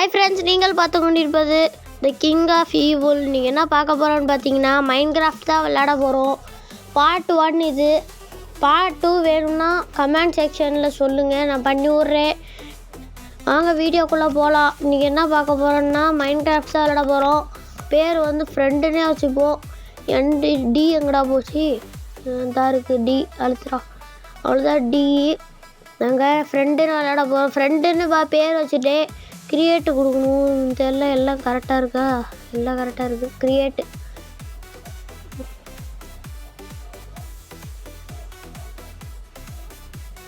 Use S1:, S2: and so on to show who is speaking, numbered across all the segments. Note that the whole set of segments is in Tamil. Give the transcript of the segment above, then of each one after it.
S1: ஹாய் ஃப்ரெண்ட்ஸ், நீங்கள் பார்த்து கொண்டிருப்பது த கிங் ஆஃப் ஈவில். நீங்கள் என்ன பார்க்க போகிறோன்னு பார்த்தீங்கன்னா மைன்கிராஃப்ட் தான் விளையாட போகிறோம். பார்ட் 1 இது. பார்ட் 2 வேணும்னா கமெண்ட் செக்ஷனில் சொல்லுங்கள், நான் பண்ணி விட்றேன். வாங்க வீடியோக்குள்ளே போகலாம். இன்றைக்கி என்ன பார்க்க போகிறோன்னா மைன்கிராஃப்ட் தான் விளையாட போகிறோம். பேர் வந்து ஃப்ரெண்டுன்னே வச்சுப்போம். டி எங்கடா போச்சு? தான் இருக்குது, டி அழுத்துறா. அவ்வளோதான், டி. நாங்கள் ஃப்ரெண்டுன்னு விளையாட போகிறோம். ஃப்ரெண்டுன்னு பேர் வச்சுட்டே கிரியேட்டு கொடுக்கணும் தெரியல. எல்லாம் கரெக்டாக இருக்கா? எல்லாம் கரெக்டாக இருக்குது.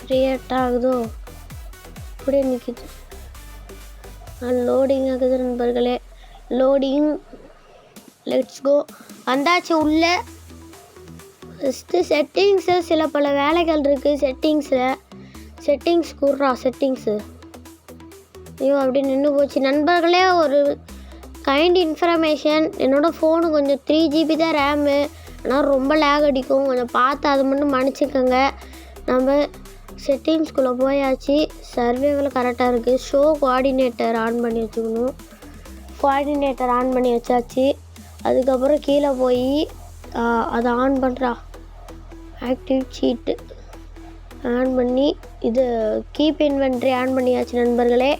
S1: கிரியேட் ஆகுதோ? இப்படியே நிற்கிது. லோடிங் ஆகுது நண்பர்களே. லோடிங். Let's go. வந்தாச்சு உள்ளே. ஃபஸ்ட்டு செட்டிங்ஸு சில பல வேலைகள் இருக்குது. செட்டிங்ஸ் கூடுறா. செட்டிங்ஸு ஐயோ அப்படி நின்று போச்சு நண்பர்களே. ஒரு கைண்ட் இன்ஃபர்மேஷன், என்னோடய ஃபோனு கொஞ்சம் 3 GB தான் ரேமு, ஆனால் ரொம்ப லேக் அடிக்கும். கொஞ்சம் பார்த்து அதை மட்டும் மன்னிச்சுக்கோங்க. நம்ம செட்டிங்ஸ்குள்ளே போயாச்சு. சர்வேவில் கரெக்டாக இருக்குது. ஷோ கோஆர்டினேட்டர் ஆன் பண்ணி வச்சுக்கணும். கோஆர்டினேட்டர் ஆன் பண்ணி வச்சாச்சு. அதுக்கப்புறம் கீழே போய் அதை ஆன் பண்ணுறா. ஆக்டிவ் சீட்டு ஆன் பண்ணி இது கீப் இன்வென்ட்ரி ஆன் பண்ணியாச்சு நண்பர்களே.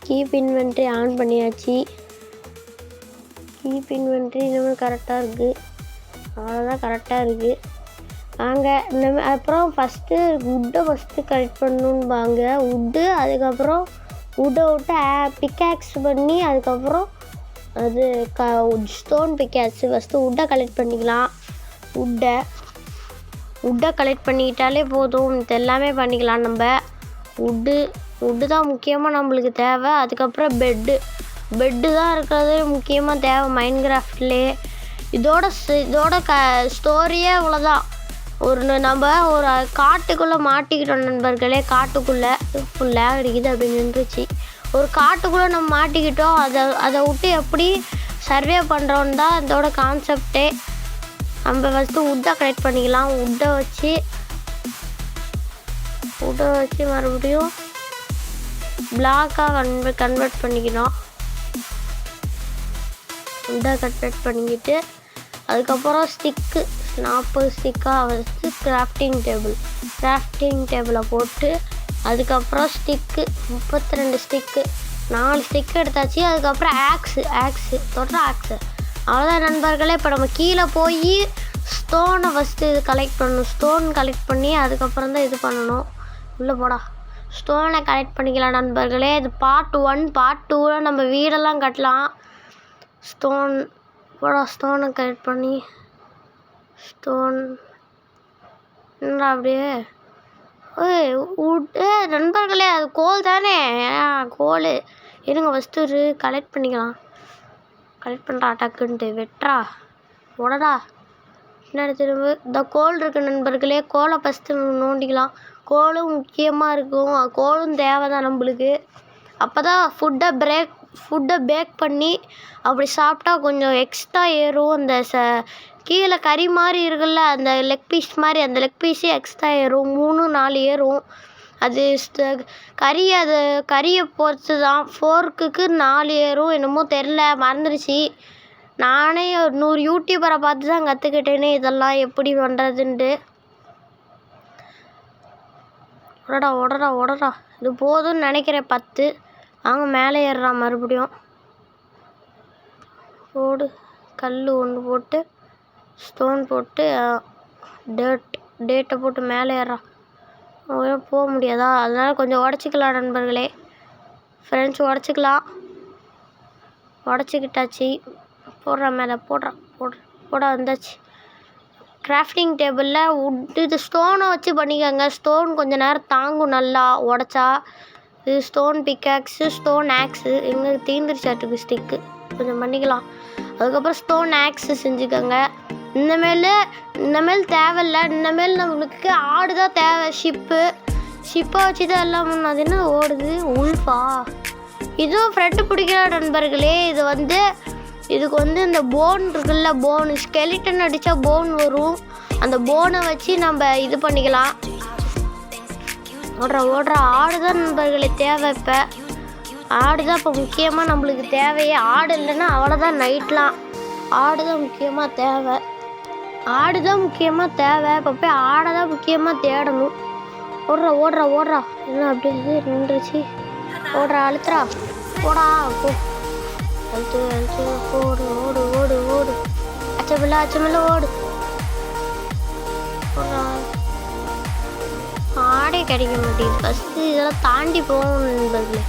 S1: கீப் இன்வென்ட்ரி ஆன் பண்ணியாச்சு. கீப் இன்வென்ட்ரி இன்னும் கரெக்டாக இருக்குது. அவ்வளோதான், கரெக்டாக இருக்குது. நாங்கள் அப்புறம் ஃபஸ்ட்டு கலெக்ட் பண்ணணும்பாங்க. வுட்டு, அதுக்கப்புறம் வுட்டை விட்டு பிக்காக்ஸ் பண்ணி, அதுக்கப்புறம் அது ஸ்டோன் பிக்காக்ஸ். ஃபஸ்ட்டு வுட்டை கலெக்ட் பண்ணிக்கலாம். வுட்டை கலெக்ட் பண்ணிக்கிட்டாலே போதும், இது எல்லாமே பண்ணிக்கலாம். நம்ம வுட்டு தான் முக்கியமாக நம்மளுக்கு தேவை. அதுக்கப்புறம் பெட்டு தான் இருக்கிறது முக்கியமாக தேவை மைன்கிராஃப்ட்லேயே. இதோட ஸ்டோரியே இவ்வளோதான். நம்ம ஒரு காட்டுக்குள்ளே மாட்டிக்கிட்டோம் நண்பர்களே. காட்டுக்குள்ளே ஃபுல்லாக அடிக்குது அப்படின்னு நின்றுச்சு. ஒரு காட்டுக்குள்ளே நம்ம மாட்டிக்கிட்டோம். அதை விட்டு எப்படி சர்வே பண்ணுறோன்னு தான் இதோட கான்செப்டே. நம்ம ஃபஸ்ட்டு வுட்டை கலெக்ட் பண்ணிக்கலாம். வுட்டை வச்சு மறுபடியும் பிளாக்காக கன்வெர்ட் பண்ணிக்கணும். வுட்டை கன்வெர்ட் பண்ணிக்கிட்டு அதுக்கப்புறம் ஸ்டிக்கு 40 ஸ்டிக்காக வச்சு கிராஃப்டிங் டேபிளை போட்டு, அதுக்கப்புறம் ஸ்டிக்கு 32 ஸ்டிக்கு 4 ஸ்டிக்கு எடுத்தாச்சு. அதுக்கப்புறம் ஆக்ஸு அவ்வளோதான் நண்பர்களே. இப்போ நம்ம கீழே போய் ஸ்டோனை ஃபஸ்ட்டு இது கலெக்ட் பண்ணணும். ஸ்டோன் கலெக்ட் பண்ணி அதுக்கப்புறம் தான் இது பண்ணணும். உள்ளே போடா. ஸ்டோனை கலெக்ட் பண்ணிக்கலாம் நண்பர்களே. இது பார்ட் 1. பார்ட் 2ல் நம்ம வீடெல்லாம் கட்டலாம். ஸ்டோனை கலெக்ட் பண்ணி என்னடா அப்படியே நண்பர்களே, அது கோல் தானே? கோல் இருங்க, ஃபஸ்ட்டு ஒரு கலெக்ட் பண்ணிக்கலாம். கலெக்ட் பண்ணுறா டக்குன்ட்டு. வெட்டுறா, உடடா. பின்னாடி திரும்ப இந்த கோல் இருக்குது நண்பர்களே. கோலை ஃபஸ்ட்டு நோண்டிக்கலாம். கோலும் முக்கியமாக இருக்கும். கோலும் தேவை தான் நம்மளுக்கு. அப்போ தான் ஃபுட்டை பேக் பண்ணி அப்படி சாப்பிட்டா கொஞ்சம் எக்ஸ்ட்ரா ஏறும். அந்த கீழே கறி மாதிரி இருக்குல்ல, அந்த லெக் பீஸ் மாதிரி, அந்த லெக் பீஸே எக்ஸ்ட்ரா ஏறும். 3-4 ஏறும். அது கறியை பொறுத்து தான். 4க்கு 4 ஏறும் என்னமோ தெரில, மறந்துடுச்சு. நானே ஒரு 100 யூடியூபரை பார்த்து தான் கற்றுக்கிட்டேனே இதெல்லாம் எப்படி பண்ணுறதுன்ட்டு. உடடா. இது போதும்னு நினைக்கிறேன் 10. வாங்க மேலே ஏறுறான் மறுபடியும். போடு. கல் ஒன்று போட்டு ஸ்டோன் போட்டு டேட்டை போட்டு மேலே ஏறுறான். போக முடியாதா? அதனால் கொஞ்சம் உடச்சிக்கலாம் நண்பர்களே. ஃப்ரெண்ட்ஸ் உடச்சிக்கிட்டாச்சு. போடுறா மேலே. போட வந்தாச்சு. கிராஃப்டிங் டேபிளில் வுட்டு இது ஸ்டோனை வச்சு பண்ணிக்கோங்க. ஸ்டோன் கொஞ்சம் நேரம் தாங்கும் நல்லா உடச்சா. இது ஸ்டோன் பிக்காக்ஸு, ஸ்டோன் ஆக்ஸு. எங்கே தீந்துருச்சாட்டுக்கு ஸ்டிக்கு. கொஞ்சம் பண்ணிக்கலாம். அதுக்கப்புறம் ஸ்டோன் ஆக்ஸு செஞ்சுக்கோங்க. இந்தமாரி தேவையில்லை. இந்தமாரி நம்மளுக்கு ஆடு தான் தேவை. ஷிப்பை வச்சு தான் எல்லாம். அது என்ன ஓடுது? உல்ஃபா. இதுவும் ஃப்ரெண்டு பிடிக்கிற நண்பர்களே. இதுக்கு இந்த போன் இருக்குல்ல, போன் ஸ்கெலிட்டன் அடித்தா போன் வரும். அந்த போனை வச்சு நம்ம இது பண்ணிக்கலாம். ஓடுற ஆடு தான் நண்பர்களே தேவை. இப்போ ஆடு தான் இப்போ முக்கியமாக நம்மளுக்கு தேவையே. ஆடு இல்லைன்னா அவ்வளோதான் நைட்லாம். ஆடு தான் முக்கியமாக தேவை. இப்போ போய் ஆடை தான் முக்கியமாக தேடணும். ஓடுறா என்ன அப்படி நின்றுச்சு. ஓடுறா அழுத்துறா போடா போ. அழுத்து ஓடு அச்சமில்ல ஓடு. ஆடே கிடைக்க மாட்டேங்குது. ஃபஸ்ட்டு இதெல்லாம் தாண்டி போகணும் நண்பர்களே.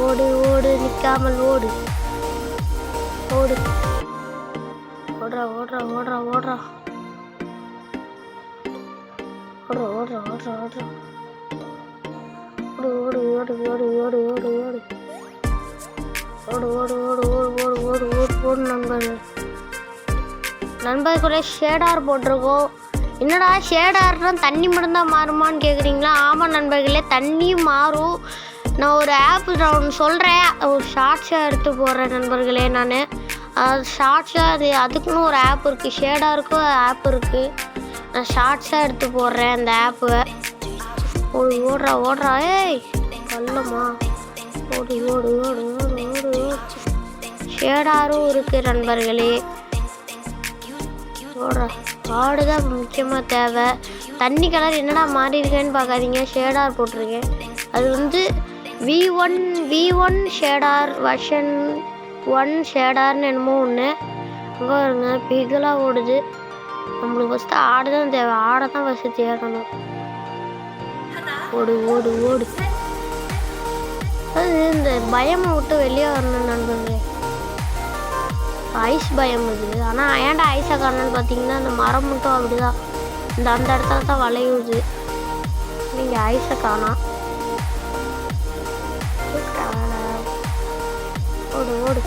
S1: ஓடு நிற்காமல் ஓடு. ஓடுறா நண்பர்களே ஷேடார் போட்டிருக்கோம். என்னடா ஷேடார்னா தண்ணி மட்டும்தான் மாறுமான்னு கேட்குறீங்களா? ஆமாம் நண்பர்களே, தண்ணியும் மாறும். நான் ஒரு ஆப் ஒன்று சொல்கிறேன், ஒரு ஷார்ட்ஸாக எடுத்து போடுறேன் நண்பர்களே. நான் ஷார்ட்ஸாக அதுக்குன்னு ஒரு ஆப் இருக்குது, ஷேடாருக்கும் ஆப் இருக்குது. நான் ஷார்ட்ஸாக எடுத்து போடுறேன் அந்த ஆப்பை. ஓடுறா ஏய் கல்லம்மா. ஓடு ஷேடாரும் இருக்குது நண்பர்களே. ஆடு தான் முக்கியமாக தேவை. தண்ணி கலர் என்னடா மாறி இருக்கேன்னு பார்க்காதீங்க, ஷேடார் போட்டிருக்கேன். அது வந்து V1 ஷேடார் வெர்ஷன் 1 ஷேடார்னு என்னமோ ஒன்று. அங்கே வருங்க பிகலாக ஓடுது. நம்மளுக்கு ஃபஸ்ட்டு ஆடு தான் தேவை. ஆடை தான் ஃபஸ்ட்டு தேடணும். ஓடு. அது இந்த பயமை விட்டு வெளியே வரணும் நண்பர்களே. ஐஸ் பயம் இது. ஆனால் ஏன்டா ஐஸை காரணம்னு பார்த்தீங்கன்னா அந்த மரம் மட்டும் அப்படிதான் அந்த இடத்துல தான் வளையுது. நீங்கள் ஐஸை காணா. ஓடு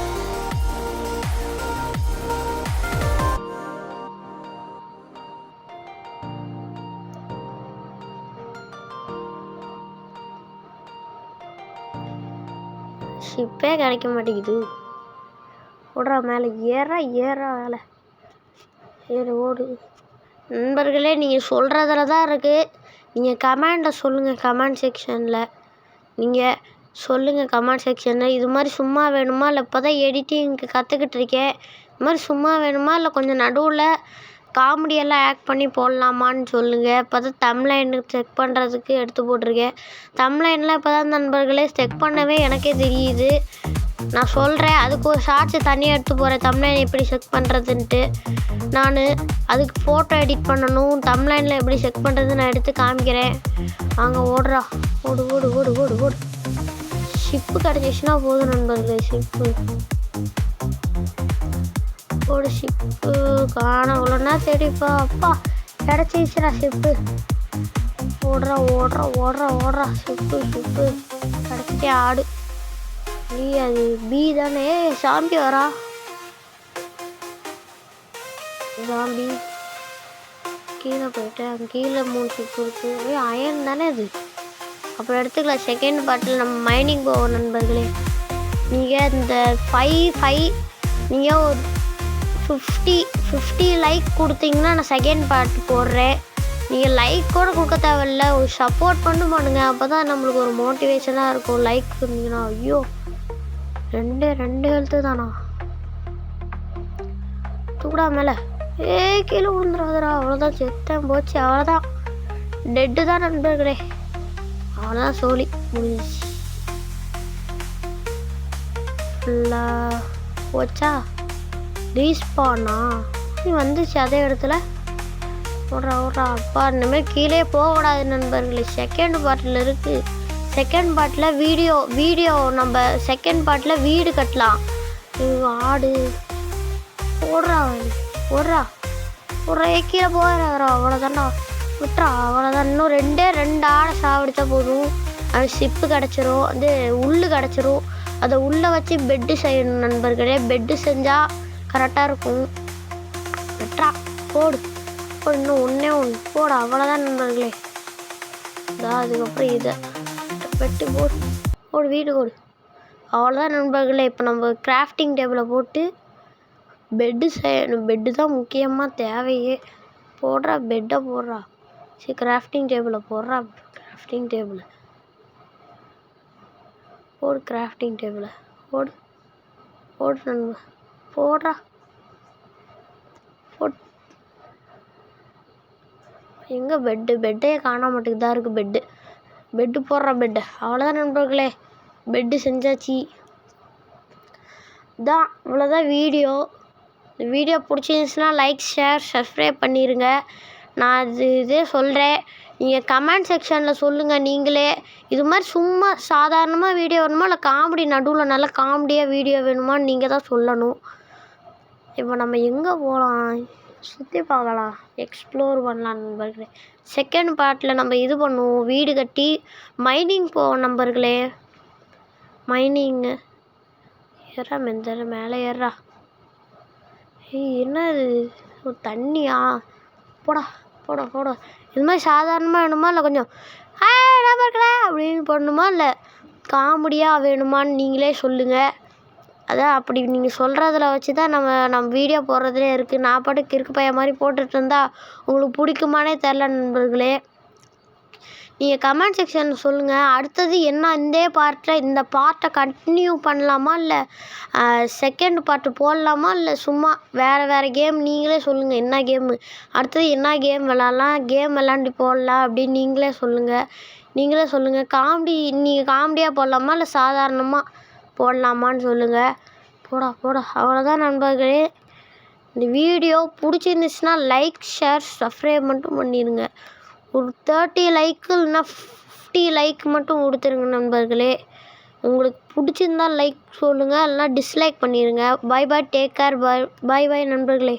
S1: ஷிப்பே கிடைக்க மாட்டேங்குது. ஓடுறா மேலே ஏறா வேலை ஓடு. நண்பர்களே, நீங்கள் சொல்கிறதுல தான் இருக்குது. நீங்கள் கமெண்ட்டை சொல்லுங்கள், கமெண்ட் செக்ஷனில் நீங்கள் சொல்லுங்கள் கமெண்ட் செக்ஷனில். இது மாதிரி சும்மா வேணுமா, இல்லை இப்போ தான் எடிட்டிங்க்கு கற்றுக்கிட்டு இருக்கேன், இது மாதிரி சும்மா வேணுமா, இல்லை கொஞ்சம் நடுவில் காமெடியெல்லாம் ஆக்ட் பண்ணி போடலாமான்னு சொல்லுங்கள். இப்போ தான் தம்ப்லைனுக்கு செக் பண்ணுறதுக்கு எடுத்து போட்டிருக்கேன். தம்ப்லைன்லாம் இப்போ தான் நண்பர்களே செக் பண்ணவே எனக்கே தெரியுது. நான் சொல்கிறேன், அதுக்கு ஒரு ஷார்ட்ஸு தனியாக எடுத்து போகிறேன் தம்ப்லைன் எப்படி செக் பண்ணுறதுன்ட்டு. நான் அதுக்கு ஃபோட்டோ எடிட் பண்ணணும், தம்ப்லைனில் எப்படி செக் பண்ணுறது நான் எடுத்து காமிக்கிறேன். அங்கே ஓடுறா ஓடு. ஷிப்பு கிடச்சிச்சுன்னா போதும் நண்பர்களே. ஷிப்பு காண இவ்வளோனா தேடிப்பா. அப்பா கிடச்சிச்சுடா ஷிப்பு. ஓடுறா ஷிப்பு கிடச்சிட்டே. ஆடு அது பி தானே. சாம்பி வரா. சாம்பி கீழே போயிட்டேன். கீழே 3 ஷிப் இருக்குது. அயன் தானே அது. அப்புறம் எடுத்துக்கலாம். செகண்ட் பார்ட்டில் நம்ம மைனிங் போவோம் நண்பர்களே. நீங்கள் இந்த 5 நீங்கள் ஒரு 50 லைக் கொடுத்தீங்கன்னா நான் செகண்ட் பார்ட் போடுறேன். நீங்கள் லைக் கூட கொடுக்க தேவையில்ல, ஒரு சப்போர்ட் பண்ணுங்க. அப்போ தான் நம்மளுக்கு ஒரு மோட்டிவேஷனாக இருக்கும். லைக் பண்ணிங்கன்னா. ஐயோ 2 ஹெல்த்து தானா. தூடா மேலே கீழே விழுந்துடாதரா. அவ்வளோதான், செத்தேன் போச்சு. அவ்வளோதான், டெட்டு தான் நண்பர்களே. அவ்வளோதான், சோலி முடிஞ்சிச்சு. ஃபுல்லாக போச்சா. ரீஸ்பானா நீ வந்துச்சு அதே இடத்துல. ஓடுறா அப்பா. இனிமேல் கீழே போகக்கூடாது நண்பர்களே. செகண்ட் பார்ட்டில் இருக்குது. செகண்ட் பார்ட்டில் வீடியோ நம்ம செகண்ட் பார்ட்டில் வீடு கட்டலாம். ஆடு ஓடுறா கீழே போகிறா. அவ்வளோதான்டா, விட்டுறா. அவ்வளோதான். இன்னும் 2 ஆடை சாப்பிடுச்சா போதும். அது ஷிப்பு கிடச்சிரும், அது உள்ளு கிடச்சிரும். அதை உள்ளே வச்சு பெட்டு செய்யணும் நண்பர்களே. பெட்டு செஞ்சால் கரெக்டாக இருக்கும். விட்டுறா போடு. இன்னும் ஒன்று போடு. அவ்வளோதான் நண்பர்களே. அதுக்கப்புறம் இதை பெட்டு போடு வீடு போடு. அவ்வளோதான் நண்பர்களே. இப்போ நம்ம கிராஃப்டிங் டேபிளை போட்டு பெட்டு செய்யணும். பெட்டு தான் முக்கியமாக தேவையே. பெட்டை போடுறா. சரி கிராஃப்டிங் டேபிளை போடுறா. கிராஃப்டிங் டேபிள் போடு. கிராஃப்டிங் டேபிளை போடு போடு நண்பா. போடுறா போட். எங்கே பெட்டே காண மாட்டேங்குது. தான் இருக்குது பெட்டு போடுற பெட்டு. அவ்வளோதான் நண்பர்களே, பெட்டு செஞ்சாச்சு. தான் இவ்வளோதான் வீடியோ. இந்த வீடியோ பிடிச்சிருந்துச்சுன்னா லைக் ஷேர் சப்ஸ்கிரைப் பண்ணிடுங்க. நான் இதே சொல்கிறேன். நீங்கள் கமெண்ட் செக்ஷனில் சொல்லுங்கள். நீங்களே இது மாதிரி சும்மா சாதாரணமாக வீடியோ வேணுமா இல்லை காமெடி நடுவில் நல்லா காமெடியாக வீடியோ வேணுமான்னு நீங்கள் தான் சொல்லணும். இப்போ நம்ம எங்கே போகலாம்? சுற்றி பார்க்கலாம், எக்ஸ்ப்ளோர் பண்ணலாம் நண்பர்களே. செகண்ட் பார்ட்டில் நம்ம இது பண்ணுவோம், வீடு கட்டி மைனிங் போவோம் நண்பர்களே. மைனிங்கு ஏறா மெந்தர மேலே ஏறா. என்ன இது தண்ணியா? போடா போட போட. இது மாதிரி சாதாரணமாக வேணுமா இல்லை கொஞ்சம் நண்பர்களே அப்படின்னு பண்ணணுமா இல்லை காமெடியாக வேணுமான்னு நீங்களே சொல்லுங்கள். அதான் அப்படி நீங்கள் சொல்கிறதுல வச்சு தான் நம்ம வீடியோ போடுறதுலே இருக்குது. நான் பாட்டுக்கு கிறுக்கு பையன் மாதிரி போட்டுட்டு இருந்தால் உங்களுக்கு பிடிக்குமானே தெரில நண்பர்களே. நீங்கள் கமெண்ட் செக்ஷனில் சொல்லுங்கள். அடுத்தது என்ன இந்த பார்ட்டை கண்டினியூ பண்ணலாமா இல்லை செகண்ட் பார்ட்டு போடலாமா இல்லை சும்மா வேறு கேம் நீங்களே சொல்லுங்கள். என்ன கேமு அடுத்தது என்ன கேம் விளாட்லாம், கேம் விளாண்டு போடலாம் அப்படின்னு நீங்களே சொல்லுங்கள். நீங்கள் காமெடியாக போடலாமா இல்லை சாதாரணமாக போடலாமான்னு சொல்லுங்கள். போடா. அவ்வளோதான் நண்பர்களே. இந்த வீடியோ பிடிச்சிருந்துச்சுன்னா லைக் ஷேர் சப்ஸ்கிரைப் மட்டும் பண்ணிடுங்க. ஒரு 30 லைக்கு இல்லைன்னா 50 லைக் மட்டும் கொடுத்துருங்க நண்பர்களே. உங்களுக்கு பிடிச்சிருந்தா லைக் சொல்லுங்கள், இல்லைனா டிஸ்லைக் பண்ணிடுங்க. Bye take care. பை நண்பர்களே.